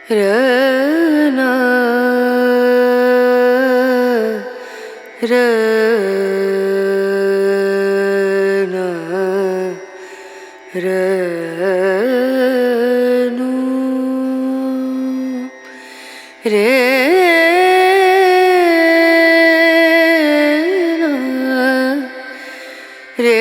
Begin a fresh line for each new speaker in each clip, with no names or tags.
रना रना रनु रेना रे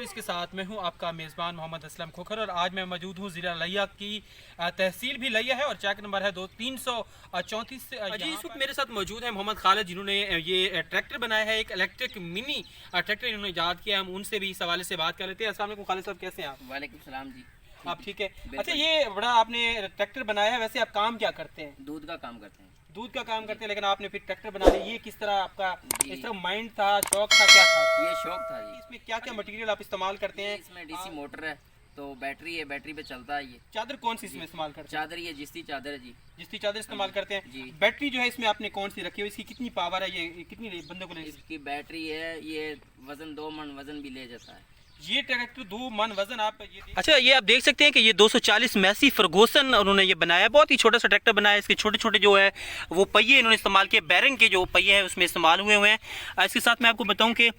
के साथ मैं हूं आपका मेज़बान मोहम्मद असलम खोखर और आज मैं मौजूद हूं ज़िला लिया की तहसील भी लिया है और चेक नंबर है 334 से जी इस वक्त मेरे साथ मौजूद है मोहम्मद खालिद जिन्होंने ये ट्रैक्टर बनाया है, एक इलेक्ट्रिक मिनी ट्रैक्टर इन्होंने ईजाद किया। हम उनसे भी इस हवाले से बात कर लेते हैं। अस्सलाम वालेकुम खालिद साहब, कैसे हैं आप?
वालेकुम सलाम जी।
आप ठीक है? अच्छा, ये बड़ा आपने ट्रैक्टर बनाया है, वैसे आप काम क्या करते हैं?
दूध का काम करते हैं।
दूध का काम करते हैं, लेकिन आपने फिर ट्रैक्टर बना लिया, ये किस तरह आपका इस तरह माइंड था, शौक था, क्या था?
ये शौक था जी।
इसमें क्या क्या मटेरियल आप इस्तेमाल करते हैं?
इसमें डीसी मोटर है, तो बैटरी है, बैटरी पे चलता है ये।
चादर कौन सी इसमें इस्तेमाल करते हैं?
चादर ये जिस्ती चादर है जी।
जिसकी चादर इस्तेमाल करते हैं
जी।
बैटरी जो है इसमें आपने कौन सी रखी है, इसकी कितनी पावर है, ये कितनी बंदों को ले?
इसकी बैटरी है, ये वजन 2 मन वजन भी ले जाता है।
ये ट्रैक्टर 2 मन वजन आप ये अच्छा, ये आप देख सकते हैं कि ये 240 मैसी फर्गूसन उन्होंने ये बनाया, बहुत ही छोटा सा ट्रैक्टर बनाया है। इसके छोटे छोटे जो है वो पहिए इन्होंने इस्तेमाल किए, बैरिंग के जो पहिए हैं उसमें इस्तेमाल हुए हुए हैं। इसके साथ मैं आपको बताऊं कि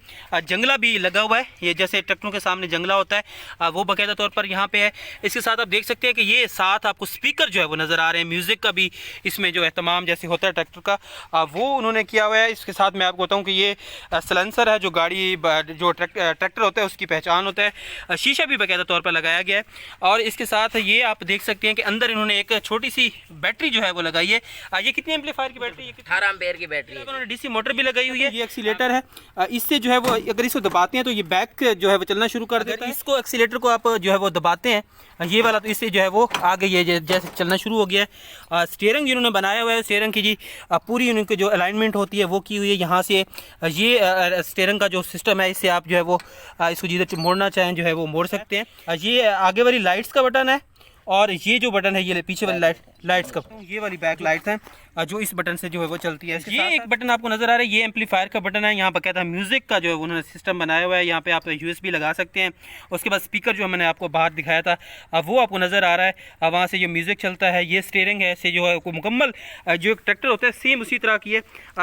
जंगला भी लगा हुआ है, ये जैसे ट्रैक्टरों के सामने जंगला होता है वो बाकायदा तौर पर यहाँ पे है। इसके साथ आप देख सकते हैं कि ये साथ आपको स्पीकर जो है वो नज़र आ रहे हैं, म्यूज़िक का भी इसमें जो एहतमाम जैसे होता है ट्रैक्टर का वो उन्होंने किया हुआ है। इसके साथ मैं आपको बताऊँ कि ये सलेंसर है, जो गाड़ी जो ट्रैक्टर होता है उसकी पहचान होता है। शीशा भी बाकायदा तौर पर लगाया गया है और इसके साथ ये आप देख सकते हैं कि अंदर इन्होंने एक छोटी सी बैटरी जो है वो लगाई है। ये कितनी एम्पलीफायर की बैटरी है?
18 एम्पेयर की बैटरी है।
उन्होंने डीसी मोटर भी लगाई हुई है। ये एक्सीलेटर है, इससे जो है वो अगर इसको दबाते हैं तो ये बैक जो है वो चलना शुरू कर देता है। इसको एक्सीलेटर को आप जो है वो दबाते हैं ये वाला, तो इससे जो है वो आगे ये जैसे चलना शुरू हो गया है। स्टीयरिंग जिन्होंने बनाया हुआ है, स्टीयरिंग की जी पूरी उनकी जो अलाइनमेंट होती है वो की हुई है। यहाँ से ये स्टीयरिंग का जो सिस्टम है, इससे आप जो है वो इसको जिधर मोड़ना चाहें जो है वो मोड़ सकते हैं। ये आगे वाली लाइट्स का बटन है और ये जो बटन है ये पीछे वाली लाइट्स का, ये वाली बैक लाइट्स हैं जो इस बटन से जो है वो चलती है। ये एक बटन आपको नजर आ रहा है, ये एम्पलीफायर का बटन है। यहाँ पर कहता है म्यूजिक का जो है उन्होंने सिस्टम बनाया हुआ है। यहाँ पे आप यूएसबी लगा सकते हैं। उसके बाद स्पीकर जो मैंने आपको बाहर दिखाया था वो आपको नज़र आ रहा है, वहाँ से ये म्यूजिक चलता है। ये स्टीयरिंग है, ऐसे जो है मुकम्मल जो एक ट्रैक्टर होता है सेम उसी तरह की है।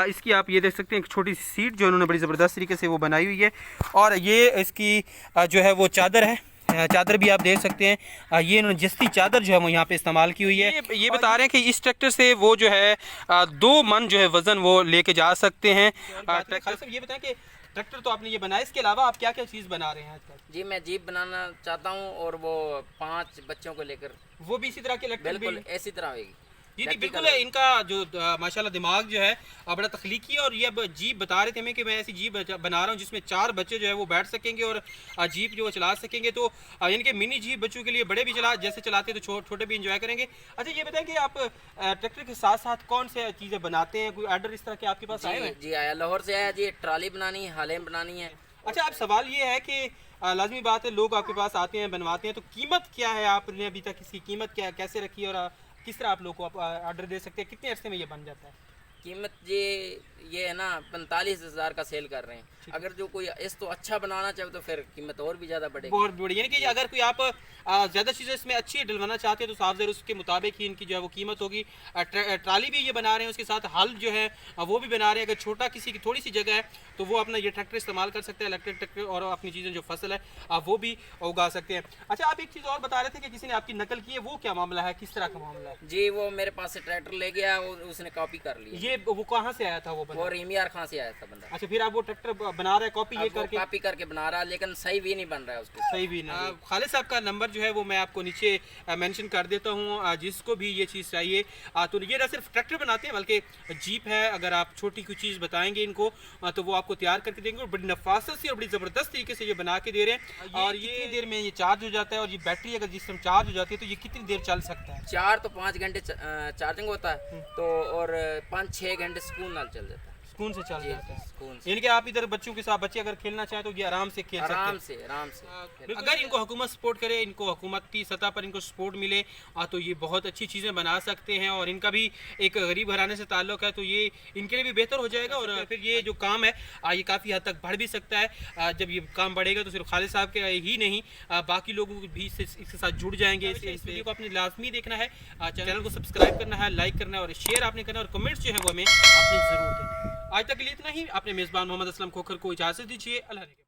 इसकी आप ये देख सकते हैं एक छोटी सी सीट जो उन्होंने बड़ी ज़बरदस्त तरीके से वो बनाई हुई है और ये इसकी जो है वो चादर है, चादर भी आप देख सकते हैं। ये इन्होंने जिस्ती चादर जो है वो यहाँ पे इस्तेमाल की हुई है। ये बता रहे हैं कि इस ट्रैक्टर से वो जो है 2 मन जो है वज़न वो लेके जा सकते हैं। ये बताएं कि ट्रैक्टर तो आपने ये बनाया, इसके अलावा आप क्या क्या चीज़ बना रहे हैं आजकल?
जी मैं जीप बनाना चाहता हूँ और वो 5 बच्चों को लेकर,
वो भी इसी तरह के इलेक्ट्रिक
बिल्कुल ऐसी तरह होगी।
जी नहीं, बिल्कुल है। इनका जो माशाल्लाह दिमाग जो है बड़ा तख्लीकी है और ये अब जीप बता रहे थे हमें कि मैं ऐसी जीप बना रहा हूँ जिसमें 4 बच्चे जो है वो बैठ सकेंगे और जीप जो है चला सकेंगे। तो यानी कि मिनी जीप बच्चों के लिए, बड़े भी जैसे चलाते हैं तो छोटे भी इंजॉय करेंगे। अच्छा, ये बताएं कि आप ट्रैक्टर के साथ साथ कौन से चीज़ें बनाते हैं? कोई ऑर्डर इस तरह के आपके पास आए हैं?
जी आया, लाहौर से आया जी। ट्राली बनानी है, हालें बनानी है।
अच्छा, अब सवाल ये है कि लाजमी बात है लोग आपके पास आते हैं बनवाते हैं, तो कीमत क्या है? आपने अभी तक इसकी कीमत क्या कैसे रखी और किस तरह आप लोग को ऑर्डर दे सकते हैं? कितने अरसे में ये बन जाता है?
कीमत जी ये है ना 45,000 का सेल कर रहे हैं। अगर जो कोई इस तो अच्छा बनाना चाहे तो फिर कीमत और भी ज़्यादा बढ़ेगी।
बहुत बड़ी, यानी कि अगर कोई आप ज़्यादा चीज़ें इसमें अच्छी डलवाना चाहते हैं तो साफ ज़रूर उसके मुताबिक ही इनकी जो है वो कीमत होगी। ट्राली भी ये बना रहे हैं, उसके साथ हल जो है वो भी बना रहे हैं। अगर छोटा किसी की थोड़ी सी जगह है तो वो अपना ये ट्रैक्टर इस्तेमाल कर सकते हैं, इलेक्ट्रिक ट्रैक्टर, और अपनी चीज़ें जो फसल है वो भी उगा सकते हैं। अच्छा, आप एक चीज़ और बता रहे थे कि किसी ने आपकी नकल की है, वो क्या मामला है, किस तरह का मामला है?
जी वो मेरे पास से ट्रैक्टर ले गया और उसने कॉपी कर ली।
ये वो कहाँ से आया था वो बंदा?
और इमियार खां से आया था बंदा।
अच्छा, फिर आप वो ट्रैक्टर बना रहे हैं कॉपी ये करके?
कॉपी करके बना रहा, लेकिन सही भी नहीं बन रहा है उसके।
सही भी नहीं। खालिद साहब का नंबर जो है वो मैं आपको नीचे मेंशन कर देता हूँ, जिसको भी ये चीज़ चाहिए। तो ये ना सिर्फ ट्रैक्टर बनाते हैं बल्कि जीप है, अगर आप छोटी कोई चीज़ बताएंगे इनको तो वो आपको तैयार करके देंगे और बड़ी नफासत से और बड़ी ज़बरदस्त तरीके से ये बना के दे रहे हैं। और ये कितनी देर में ये चार्ज हो जाता है? और ये बैटरी अगर जिस टाइम चार्ज हो जाती है तो ये कितनी देर चल सकता है?
4 तो 5 घंटे चार्जिंग होता है तो और 5-6 घंटे सुकून नाल चल जाता है।
सुकून से चल जाता है।
सुकून से,
यानी कि आप इधर बच्चों के साथ, बच्चे अगर खेलना चाहें तो ये आराम से खेल सकते हैं।
आराम से
अगर इनको हुकूमत सपोर्ट करे, इनको हुकूमती सतह पर इनको सपोर्ट मिले तो ये बहुत अच्छी चीज़ें बना सकते हैं। और इनका भी एक गरीब घराने से ताल्लुक़ है तो ये इनके लिए भी बेहतर हो जाएगा। और फिर ये जो काम है ये काफ़ी हद तक बढ़ भी सकता है। जब ये काम बढ़ेगा तो सिर्फ खालिद साहब के ही नहीं बाकी लोग भी इसके साथ जुड़ जाएंगे। इस वीडियो को आपने लाजमी देखना है, चैनल को सब्सक्राइब करना है, लाइक करना है और शेयर आपने करना है और कमेंट्स जो है वो हमें आपने ज़रूर देना है। आज तक के लिए इतना ही। अपने मेज़बान मोहम्मद असलम खोखर को इजाज़त दीजिए। अल्लाह।